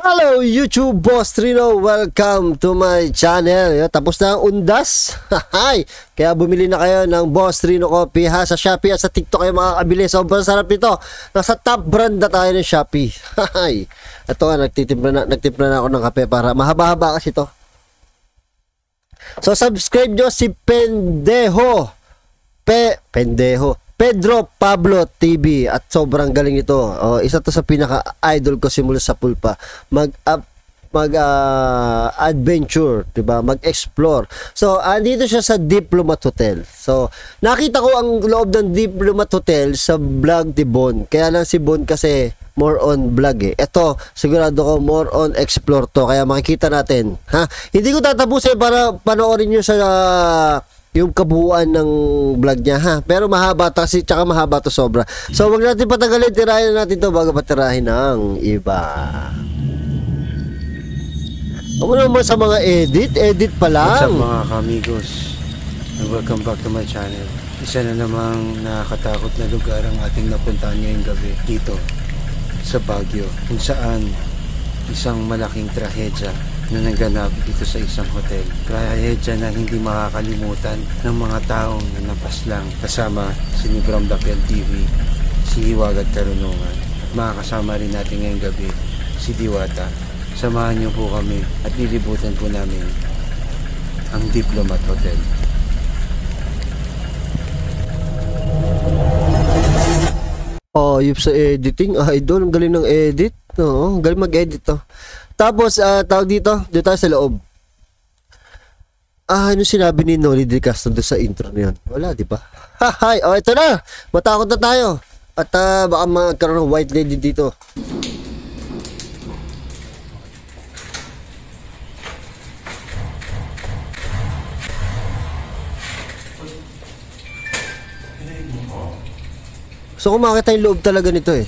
Hello YouTube, Boss Trino. Welcome to my channel. Tapos na ang undas. Kaya bumili na kayo ng Boss Trino Coffee ha, sa Shopee at sa TikTok kayo makakabili. Sobrang sarap nito. Nasa top brand na tayo ng Shopee. Ito nga, nagtimpla na ako ng kape para mahaba-haba kasi ito. So subscribe nyo si Pedro Pablo TV at sobrang galing ito. Isa to sa pinaka-idol ko simula sa pulpa. Adventure, 'di ba? Mag-explore. So, andito siya sa Diplomat Hotel. So, nakita ko ang loob ng Diplomat Hotel sa vlog ni Bon. Kaya lang si Bon kasi more on vlog eh. Ito, sigurado ko more on explore to. Kaya makikita natin, ha? Hindi ko tatapusin para panoorin niyo sa yung kabuuan ng vlog niya ha. Pero mahaba kasi, tsaka mahaba to sobra. So wag natin patagalin, tirahin na natin to bago patirahin ng iba. Ako naman sa mga edit pa lang. What's up mga kamigos, and welcome back to my channel. Isa na namang nakakatakot na lugar ang ating napuntahan ngayong gabi dito sa Baguio, kung saan isang malaking trahedya na naganap dito sa isang hotel. Trahedya na hindi makakalimutan ng mga taong na napaslang, kasama si Nibram Dapial TV, si Hiwagat Karunungan, at makakasama rin natin ngayong gabi si Diwata. Samahan niyo po kami at lilibutan po namin ang Diplomat Hotel. Yung sa editing, idol, ang galing ng edit. Oo, galing mag-edit to. Tapos, tawag dito tayo sa loob. Ano sinabi ni Noli De Castro doon sa intro na yun? Wala, di ba? Ito na! Matakot na tayo. At baka magkaroon ng white lady dito. So, kung makita yung loob talaga nito eh.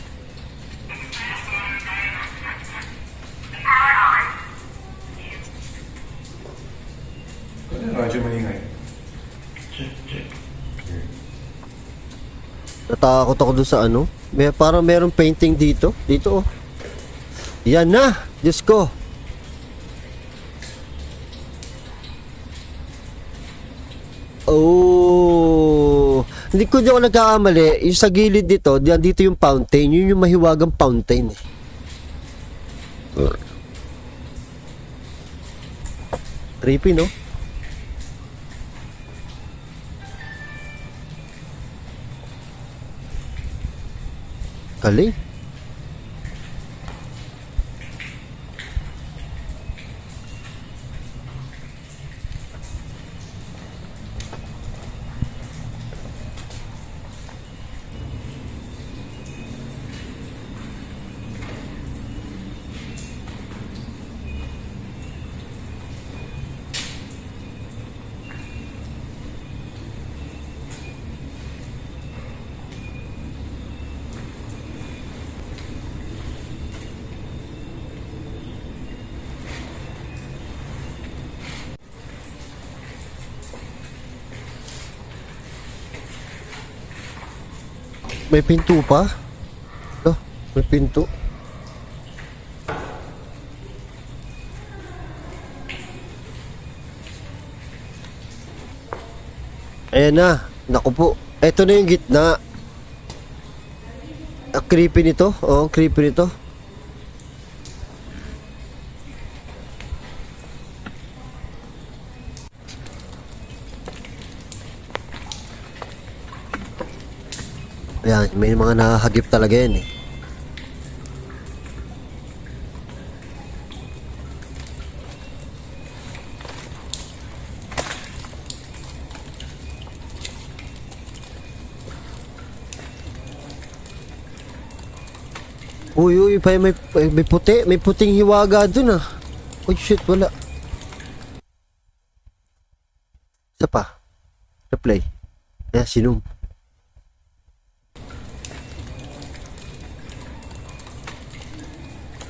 Natakot ako dun sa ano. Parang merong painting dito. Dito oh. Yan na. Diyos ko. Oh. Hindi ko ako nagkakamali. Yung sa gilid dito, dito yung fountain. Yun yung mahiwagang fountain eh. Creepy no? Galing. May pinto pa? May pinto. Ayan na. Naku po. Ito na yung gitna. Creepy nito. Creepy nito. Ayan, may mga nakahagip talaga yan eh. Uy, may puti. May puting hiwaga dun ah. Oh shit, wala. Isa pa. Replay. Ayan, sinum.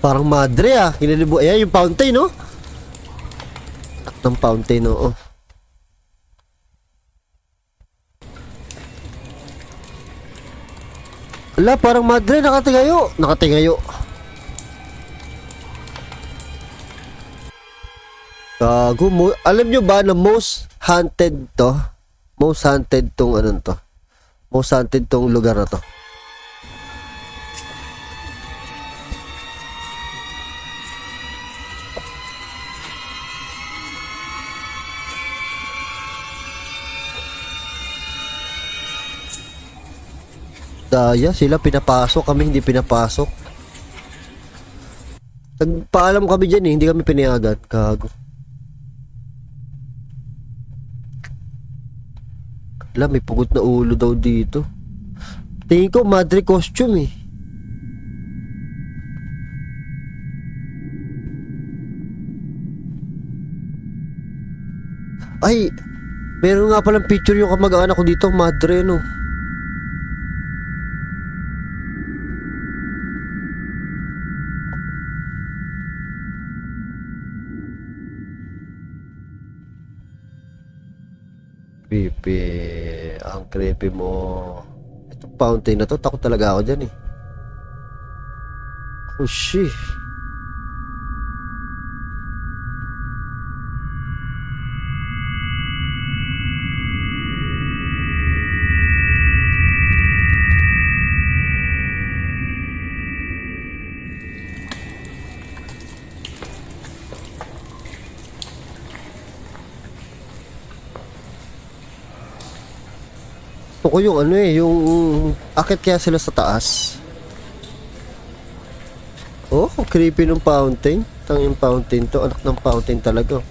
Parang madre ah. Kinalibo. Ayan yung fountain no? Ng fountain no. Ala, parang madre, nakatingayo. Nakatingayo. Gago, alam nyo ba na most haunted to? Most haunted tong ano to? Most haunted tong lugar na to. Daya, sila pinapasok, kami hindi pinapasok. Nagpaalam kami dyan eh, hindi kami pinayagan. Gago. Alam, may pugot na ulo daw dito. Tingin ko, madre costume eh. Ay, meron nga palang picture yung kamag-anak ko dito, madre no. Pipi, ang creepy mo. Ito fountain na to, takot talaga ako dyan eh. Oh shit. Gusto ko yung ano eh, yung akit kaya sila sa taas. Oh, creepy ng fountain. Tang yung fountain to, anak ng fountain talaga.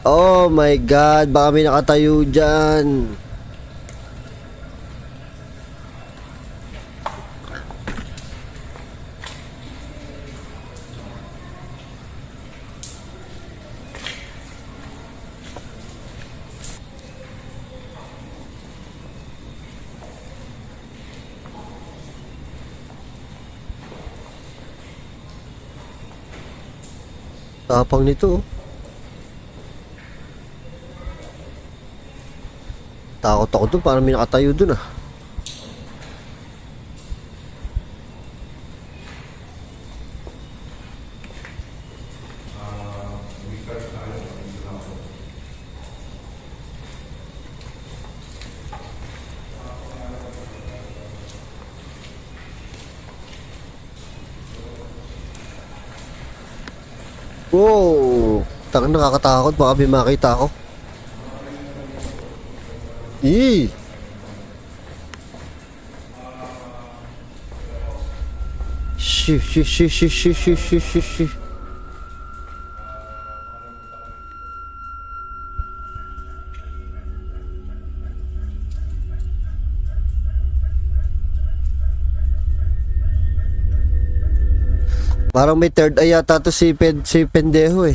Oh my god, baka may nakatayo dyan. Tapang nito. Takot ako dun, parang may nakatayo dun ah. Wow! Tangan, nakakatakot. Baka may makita ako. Eee! Shi. Parang may third eye yata to si pendeho eh.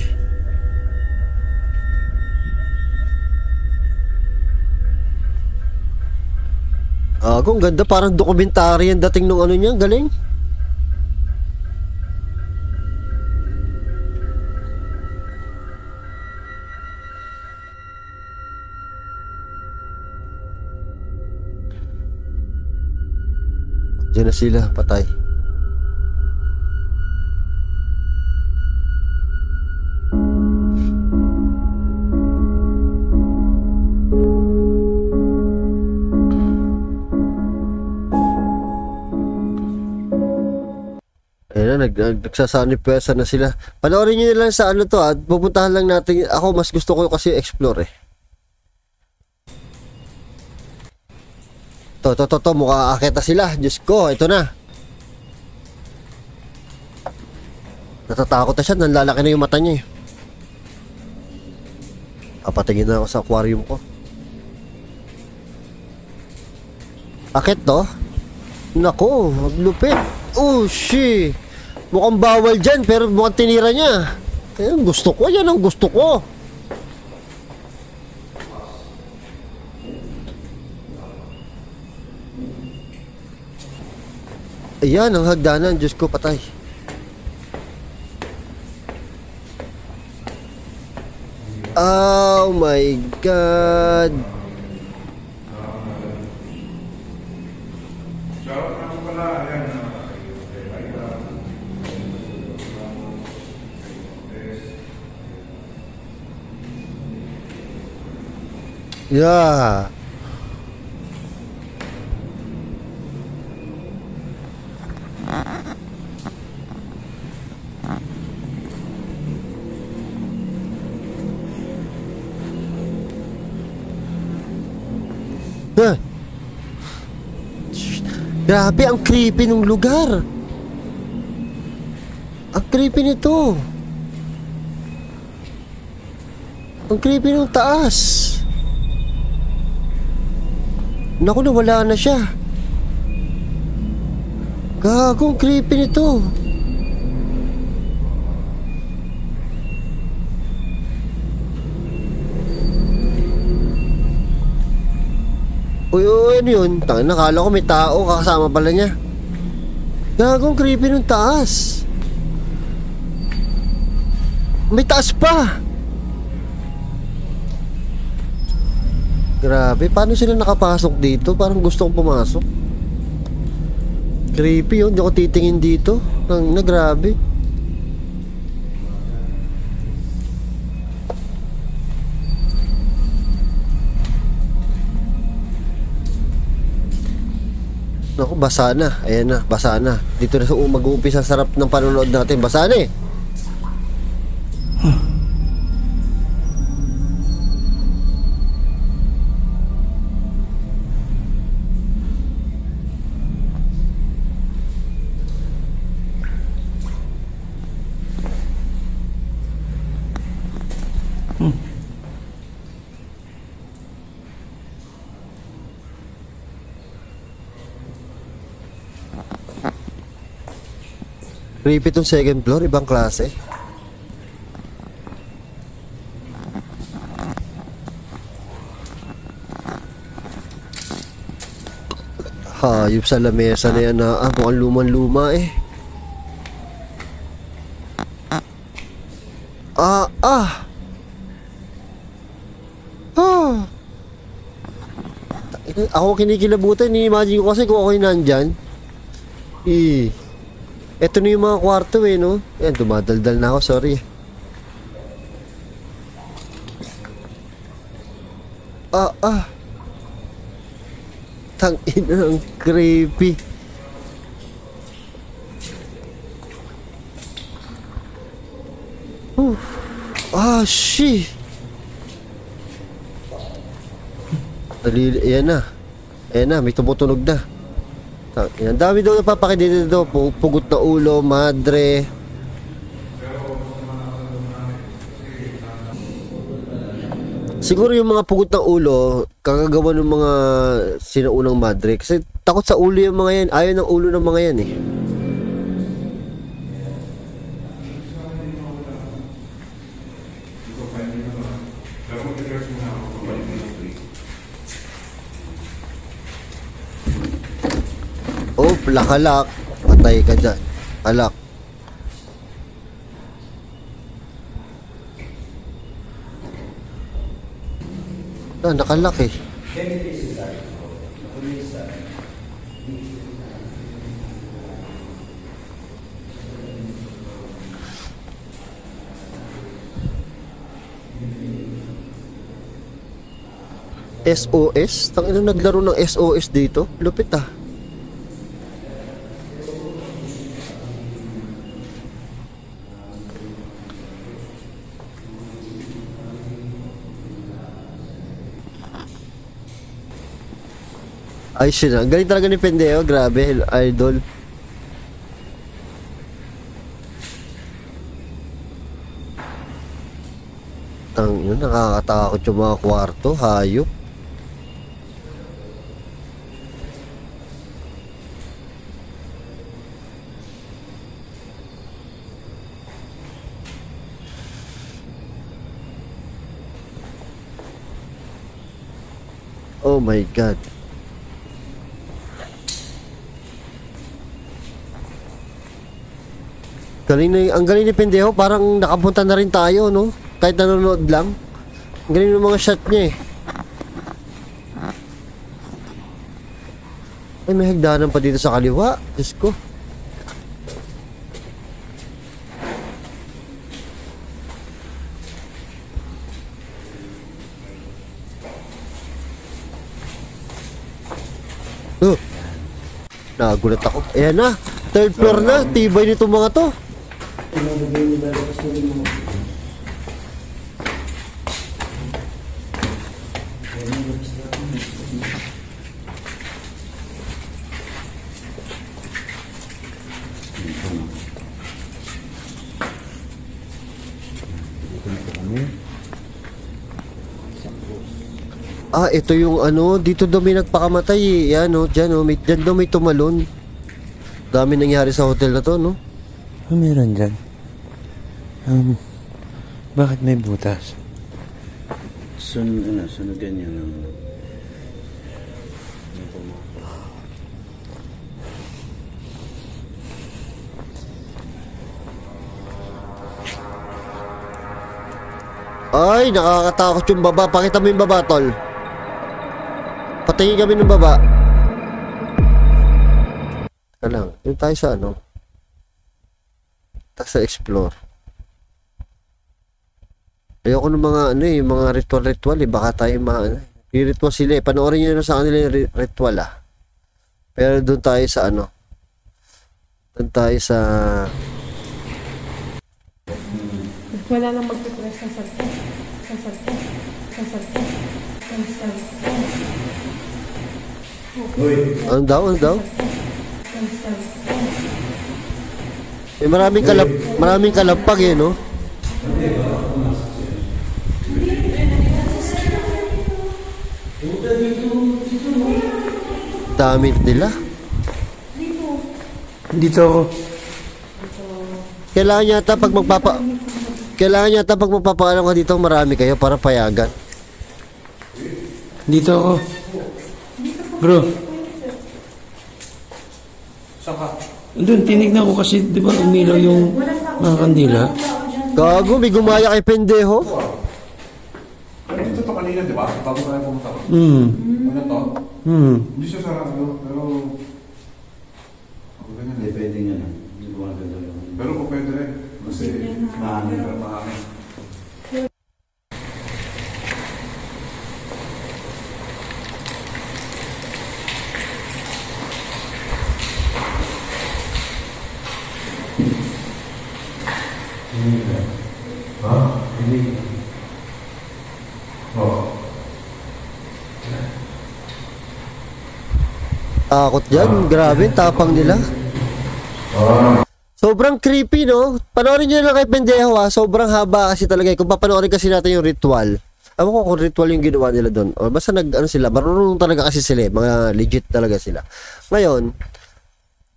Kung ganda, parang dokumentary ang dating nung ano niya, galing. Diyan na sila, patay. Nagsasanipwesa na sila. Panoorin nyo lang sa ano to at pupuntahan lang natin. Ako mas gusto ko kasi explore eh. To mukha akita sila. Diyos ko, ito na. Natatakot na siya, nanlalaki na yung mata niya eh. Papatingin na ako sa aquarium ko. Akit to? Nako, maglupit. Oh shit. Mukhang bawal dyan, pero mukhang tinira niya. Yan, gusto ko. Yan ang gusto ko. Ayan, ang hagdanan. Diyos ko, patay. Oh my God. Yeah. Ah. Grabe, ang creepy ng lugar. Ang creepy nito. Ang creepy ng taas. Naku, nawala na siya. Gagong creepy nito. Uy, ano yun? Tangin, nakala ko may tao kasama pala niya. Gagong creepy ng taas. May taas pa. Grabe, paano sila nakapasok dito? Parang gusto kong pumasok. Creepy yun, hindi ko titingin dito. Grabe. Naku, basa na. Ayan na, basa na. Dito na sa mag-uumpisa, sarap ng panonood natin. Basa na eh. Creepy tong second floor, ibang klase. Hayop sa lamesa na yan na mukhang lumang-luma eh. Ako kinikilabutan, ni-imagine ko kasi kung ako'y nandyan. Ito na yung mga kwarto eh, no? Ayan, dumadaldal na ako, sorry. Tangina, ang creepy. Shit. Ayan na. Ayan na, may tumutunog na. Ang dami daw napapakita dito. Pugot na ulo, madre. Siguro yung mga pugot ng ulo, kagagawa ng mga sinaunang madre. Kasi takot sa ulo yung mga yan. Ayaw ng ulo ng mga yan eh. Oh, lakalak. Patay ka dyan. Alak. Nakalak eh. SOS? Tangina, naglaro ng SOS dito. Lupit ah. Ay, shit na. Galing talaga ni Pendeo. Grabe, idol. Yun, nakakatakot yung mga kwarto. Hayop. Oh my God. Ang galing ni Pendejo, parang nakapunta na rin tayo, no? Kahit nanonood lang. Ang galing ng mga shot niya eh. Ay, may hagdanan pa dito sa kaliwa. Diyos ko. Nagulat ako. Ayan na. Third floor na. Tibay nito mga to. Ah, ito yung ano, dito daw may nagpakamatay eh. Yan oh, dyan oh, dyan daw may tumalon. Dami nangyari sa hotel na to, no? Meron dyan. Bakit may butas? Sunog ganyan ang Ay, nakakatakot yung baba. Pakita mo yung baba, tol. Patingin kami ng baba. Teka lang, yun tayo sa ano. Tayo sa explore. Ayoko ng mga ano eh, mga ritual eh. Baka tayo ritual sila eh. Panoorin nyo na sa kanila yung ritual ah. Pero doon tayo sa ano. Doon tayo sa... Wala nang magpipress sa sarko. Sa sarko. Sa sarko. Sa sarko. Ano daw? Ano daw? May maraming kalapag eh, no? Dami nila. Dito ako. Kailangan yata pag magpapaalam ka dito, marami kayo para payagan. Dito ako. Bro. Saan ka? Doon, tinignan ko kasi, di ba, umilaw yung mga kandila? Gago, may gumaya kay pendeho. Dito to kanina, di ba? Bago tayo pumunta ko. Ano to? Hindi siya sarado, pero... Ako ganyan. Hindi pwede nga na. Hindi ko maganda yun. Pero kung pwede rin. Kasi mahangin. Mahangin. Ha? Hindi. Oh. Takot yan, grabe, tapang nila. Sobrang creepy, no? Panoorin nyo na lang kay pendeho ha. Sobrang haba kasi talaga. Kung papanoorin kasi natin yung ritual. Ewan ko kung ritual yung ginawa nila doon. O basta ano sila, marunong talaga kasi sila. Mga legit talaga sila. Ngayon,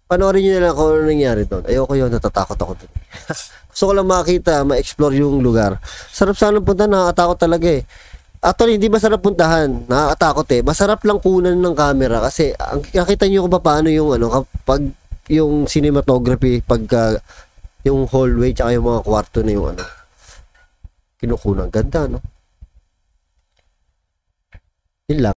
panoorin nyo na lang kung ano nangyari doon. Ayoko yun, natatakot ako doon. Gusto ko lang makita, ma-explore yung lugar. Sarap sana punta, nakakatakot talaga eh. Actually, hindi masarap puntahan. Nakakatakot eh. Masarap lang kunan ng camera kasi nakita nyo kung paano yung ano, kapag yung cinematography, pagka yung hallway tsaka yung mga kwarto na yung ano, kinukunan. Ganda, no? Yun lang.